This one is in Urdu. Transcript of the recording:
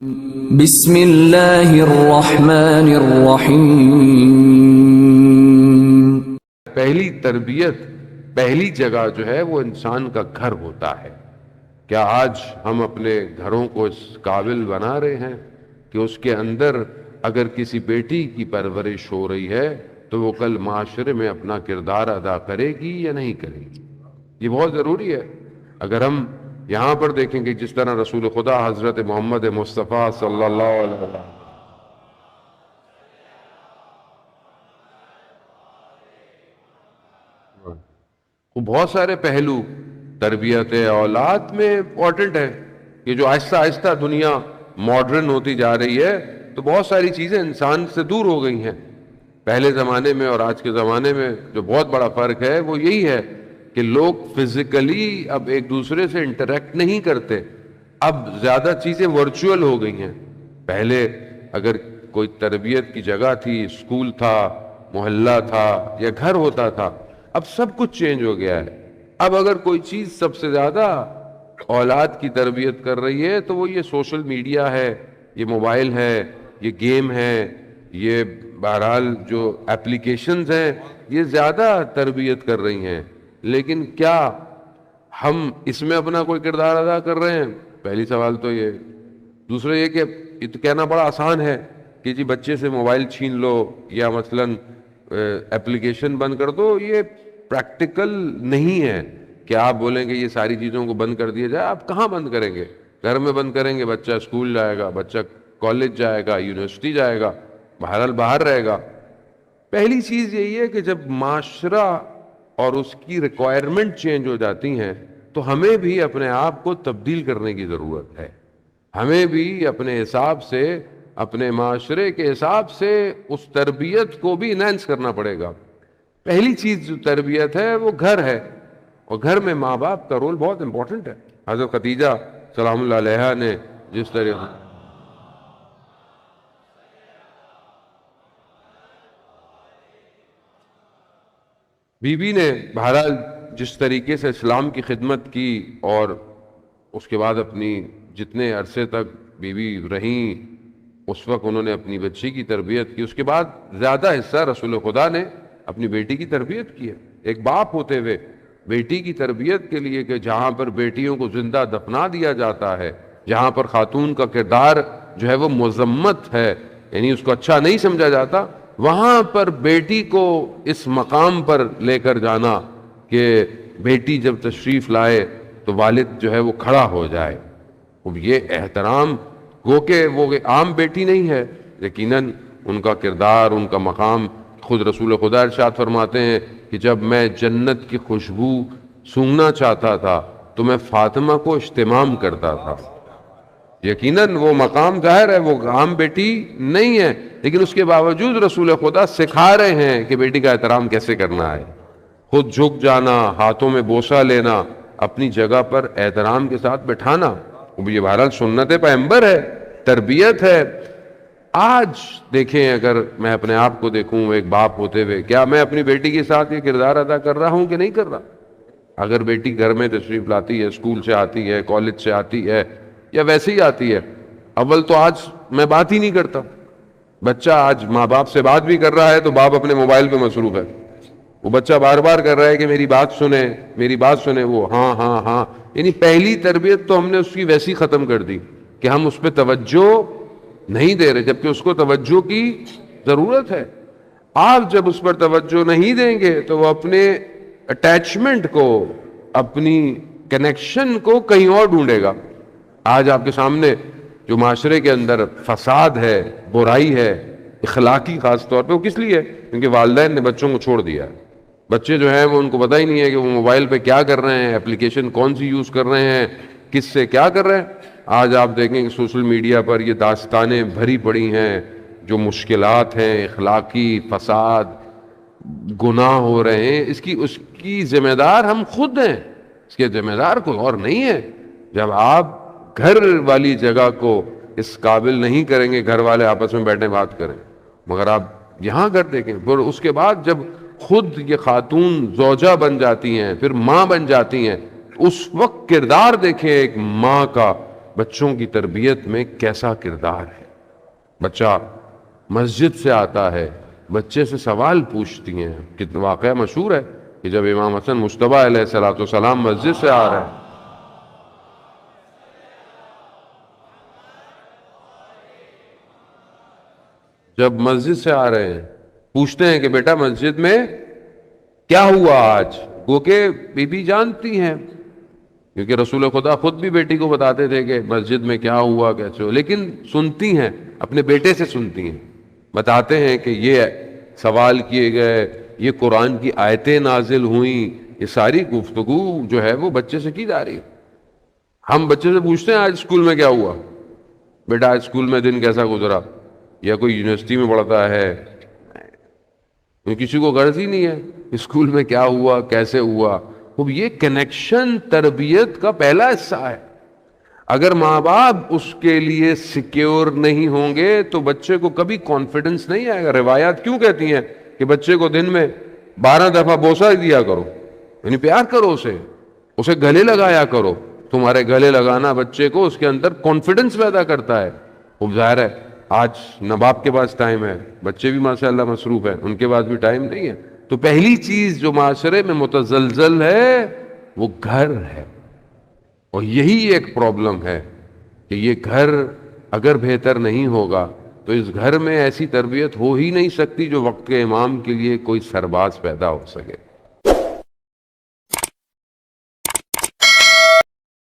بسم اللہ الرحمن الرحیم۔ پہلی تربیت، پہلی جگہ جو ہے وہ انسان کا گھر ہوتا ہے۔ کیا آج ہم اپنے گھروں کو اس قابل بنا رہے ہیں کہ اس کے اندر اگر کسی بیٹی کی پرورش ہو رہی ہے تو وہ کل معاشرے میں اپنا کردار ادا کرے گی یا نہیں کرے گی؟ یہ بہت ضروری ہے۔ اگر ہم یہاں پر دیکھیں کہ جس طرح رسول خدا حضرت محمد مصطفیٰ صلی اللہ علیہ وسلم بہت سارے پہلو تربیت اولاد میں امپورٹنٹ ہے کہ جو آہستہ آہستہ دنیا ماڈرن ہوتی جا رہی ہے تو بہت ساری چیزیں انسان سے دور ہو گئی ہیں۔ پہلے زمانے میں اور آج کے زمانے میں جو بہت بڑا فرق ہے وہ یہی ہے کہ لوگ فزیکلی اب ایک دوسرے سے انٹریکٹ نہیں کرتے، اب زیادہ چیزیں ورچوئل ہو گئی ہیں۔ پہلے اگر کوئی تربیت کی جگہ تھی، اسکول تھا، محلہ تھا یا گھر ہوتا تھا، اب سب کچھ چینج ہو گیا ہے۔ اب اگر کوئی چیز سب سے زیادہ اولاد کی تربیت کر رہی ہے تو وہ یہ سوشل میڈیا ہے، یہ موبائل ہے، یہ گیم ہے، یہ بہرحال جو ایپلیکیشنز ہیں یہ زیادہ تربیت کر رہی ہیں۔ لیکن کیا ہم اس میں اپنا کوئی کردار ادا کر رہے ہیں؟ پہلی سوال تو یہ۔ دوسرا یہ کہ یہ تو کہنا بڑا آسان ہے کہ جی بچے سے موبائل چھین لو یا مثلاً ایپلیکیشن بند کر دو، یہ پریکٹیکل نہیں ہے کہ آپ بولیں کہ یہ ساری چیزوں کو بند کر دیا جائے۔ آپ کہاں بند کریں گے؟ گھر میں بند کریں گے، بچہ اسکول جائے گا، بچہ کالج جائے گا، یونیورسٹی جائے گا، بہرحال باہر رہے گا۔ پہلی چیز یہی ہے کہ جب معاشرہ اور اس کی ریکوائرمنٹ چینج ہو جاتی ہیں تو ہمیں بھی اپنے آپ کو تبدیل کرنے کی ضرورت ہے۔ ہمیں بھی اپنے حساب سے، اپنے معاشرے کے حساب سے اس تربیت کو بھی انہینس کرنا پڑے گا۔ پہلی چیز جو تربیت ہے وہ گھر ہے، اور گھر میں ماں باپ کا رول بہت امپورٹنٹ ہے۔ حضرت خدیجہ سلام اللہ علیہا نے جس طرح بی نے بہرحال جس طریقے سے اسلام کی خدمت کی اور اس کے بعد اپنی جتنے عرصے تک بیوی رہیں اس وقت انہوں نے اپنی بچی کی تربیت کی، اس کے بعد زیادہ حصہ رسول خدا نے اپنی بیٹی کی تربیت کی ہے۔ ایک باپ ہوتے ہوئے بیٹی کی تربیت کے لیے کہ جہاں پر بیٹیوں کو زندہ دفنا دیا جاتا ہے، جہاں پر خاتون کا کردار جو ہے وہ مذمت ہے، یعنی اس کو اچھا نہیں سمجھا جاتا، وہاں پر بیٹی کو اس مقام پر لے کر جانا کہ بیٹی جب تشریف لائے تو والد جو ہے وہ کھڑا ہو جائے، اب یہ احترام گو کہ وہ عام بیٹی نہیں ہے، یقیناً ان کا کردار، ان کا مقام۔ خود رسول خدا ارشاد فرماتے ہیں کہ جب میں جنت کی خوشبو سونگھنا چاہتا تھا تو میں فاطمہ کو اہتمام کرتا تھا۔ یقیناً وہ مقام ظاہر ہے وہ عام بیٹی نہیں ہے، لیکن اس کے باوجود رسول خدا سکھا رہے ہیں کہ بیٹی کا احترام کیسے کرنا ہے۔ خود جھک جانا، ہاتھوں میں بوسہ لینا، اپنی جگہ پر احترام کے ساتھ بٹھانا، یہ بہرحال سنت پیغمبر ہے، تربیت ہے۔ آج دیکھیں، اگر میں اپنے آپ کو دیکھوں ایک باپ ہوتے ہوئے، کیا میں اپنی بیٹی کے ساتھ یہ کردار ادا کر رہا ہوں کہ نہیں کر رہا؟ اگر بیٹی گھر میں تشریف لاتی ہے، اسکول سے آتی ہے، کالج سے آتی ہے یا ویسے ہی آتی ہے، اول تو آج میں بات ہی نہیں کرتا۔ بچہ آج ماں باپ سے بات بھی کر رہا ہے تو باپ اپنے موبائل پہ مصروف ہے۔ وہ بچہ بار بار کر رہا ہے کہ میری بات سنیں، میری بات سنیں، وہ ہاں ہاں ہاں، یعنی پہلی تربیت تو ہم نے اس کی ویسی ختم کر دی کہ ہم اس پہ توجہ نہیں دے رہے، جبکہ اس کو توجہ کی ضرورت ہے۔ آپ جب اس پر توجہ نہیں دیں گے تو وہ اپنے اٹیچمنٹ کو، اپنی کنیکشن کو کہیں اور ڈھونڈے گا۔ آج آپ کے سامنے جو معاشرے کے اندر فساد ہے، برائی ہے، اخلاقی خاص طور پہ، وہ کس لیے ہے؟ کیونکہ والدین نے بچوں کو چھوڑ دیا ہے۔ بچے جو ہیں وہ ان کو پتہ ہی نہیں ہے کہ وہ موبائل پہ کیا کر رہے ہیں، اپلیکیشن کون سی یوز کر رہے ہیں، کس سے کیا کر رہے ہیں۔ آج آپ دیکھیں کہ سوشل میڈیا پر یہ داستانیں بھری پڑی ہیں، جو مشکلات ہیں، اخلاقی فساد، گناہ ہو رہے ہیں، اس کی ذمہ دار ہم خود ہیں، اس کے ذمہ دار کوئی اور نہیں ہے۔ جب آپ گھر والی جگہ کو اس قابل نہیں کریں گے، گھر والے آپس میں بیٹھے بات کریں، مگر آپ یہاں گھر دیکھیں، پھر اس کے بعد جب خود یہ خاتون زوجہ بن جاتی ہیں، پھر ماں بن جاتی ہیں، اس وقت کردار دیکھیں ایک ماں کا بچوں کی تربیت میں کیسا کردار ہے. بچہ مسجد سے آتا ہے, بچے سے سوال پوچھتی ہیں. کتنا واقعہ مشہور ہے کہ جب امام حسن مجتبیٰ علیہ الصلوۃ والسلام مسجد سے آ رہے ہیں, جب مسجد سے آ رہے ہیں پوچھتے ہیں کہ بیٹا مسجد میں کیا ہوا آج. وہ کہ بی بی جانتی ہیں, کیونکہ رسول خدا خود بھی بیٹی کو بتاتے تھے کہ مسجد میں کیا ہوا کیسے ہو, لیکن سنتی ہیں, اپنے بیٹے سے سنتی ہیں. بتاتے ہیں کہ یہ سوال کیے گئے, یہ قرآن کی آیتیں نازل ہوئیں, یہ ساری گفتگو جو ہے وہ بچے سے کی جا رہی ہے. ہم بچے سے پوچھتے ہیں آج اسکول میں کیا ہوا, بیٹا آج اسکول میں دن کیسا گزرا, یا کوئی یونیورسٹی میں پڑھتا ہے, کسی کو غرض ہی نہیں ہے اسکول میں کیا ہوا کیسے ہوا. اب یہ کنیکشن تربیت کا پہلا حصہ ہے. اگر ماں باپ اس کے لیے سیکیور نہیں ہوں گے تو بچے کو کبھی کانفیڈنس نہیں آئے گا. روایات کیوں کہتی ہیں کہ بچے کو دن میں 12 دفعہ بوسہ دیا کرو, یعنی پیار کرو, اسے گلے لگایا کرو. تمہارے گلے لگانا بچے کو اس کے اندر کانفیڈنس پیدا کرتا ہے. خوب ظاہر ہے آج نہ باپ کے پاس ٹائم ہے, بچے بھی ماشاءاللہ مصروف ہیں, ان کے پاس بھی ٹائم نہیں ہے. تو پہلی چیز جو معاشرے میں متزلزل ہے وہ گھر ہے. اور یہی ایک پرابلم ہے کہ یہ گھر اگر بہتر نہیں ہوگا تو اس گھر میں ایسی تربیت ہو ہی نہیں سکتی جو وقت کے امام کے لیے کوئی سرباز پیدا ہو سکے.